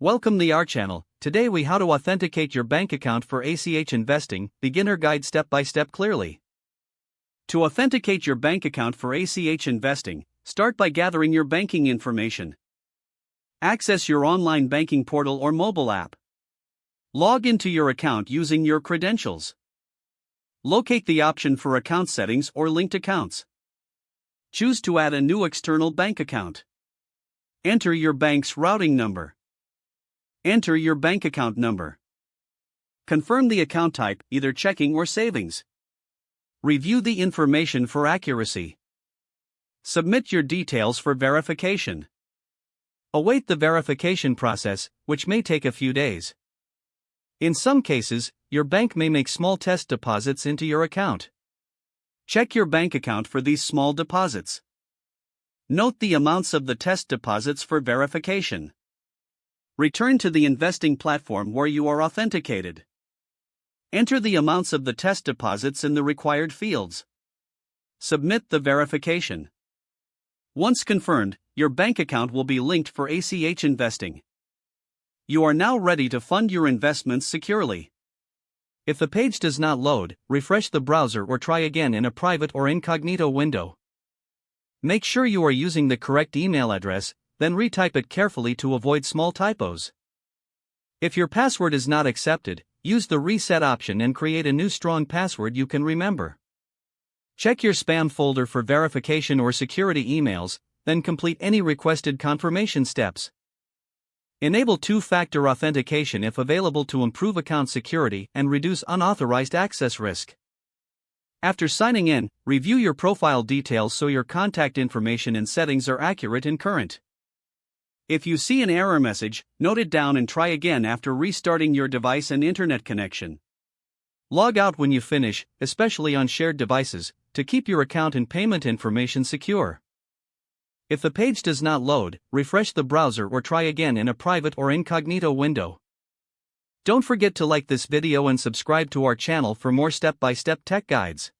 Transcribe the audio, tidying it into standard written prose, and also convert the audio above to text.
Welcome to our channel. Today we how to authenticate your bank account for ACH investing, beginner guide step by step clearly. To authenticate your bank account for ACH investing, start by gathering your banking information. Access your online banking portal or mobile app. Log into your account using your credentials. Locate the option for account settings or linked accounts. Choose to add a new external bank account. Enter your bank's routing number. Enter your bank account number. Confirm the account type, either checking or savings. Review the information for accuracy. Submit your details for verification. Await the verification process, which may take a few days. In some cases, your bank may make small test deposits into your account. Check your bank account for these small deposits. Note the amounts of the test deposits for verification. Return to the investing platform where you are authenticated. Enter the amounts of the test deposits in the required fields. Submit the verification. Once confirmed, your bank account will be linked for ACH investing. You are now ready to fund your investments securely. If the page does not load, refresh the browser or try again in a private or incognito window. Make sure you are using the correct email address, then retype it carefully to avoid small typos. If your password is not accepted, use the reset option and create a new strong password you can remember. Check your spam folder for verification or security emails, then complete any requested confirmation steps. Enable two-factor authentication if available to improve account security and reduce unauthorized access risk. After signing in, review your profile details so your contact information and settings are accurate and current. If you see an error message, note it down and try again after restarting your device and internet connection. Log out when you finish, especially on shared devices, to keep your account and payment information secure. If the page does not load, refresh the browser or try again in a private or incognito window. Don't forget to like this video and subscribe to our channel for more step-by-step tech guides.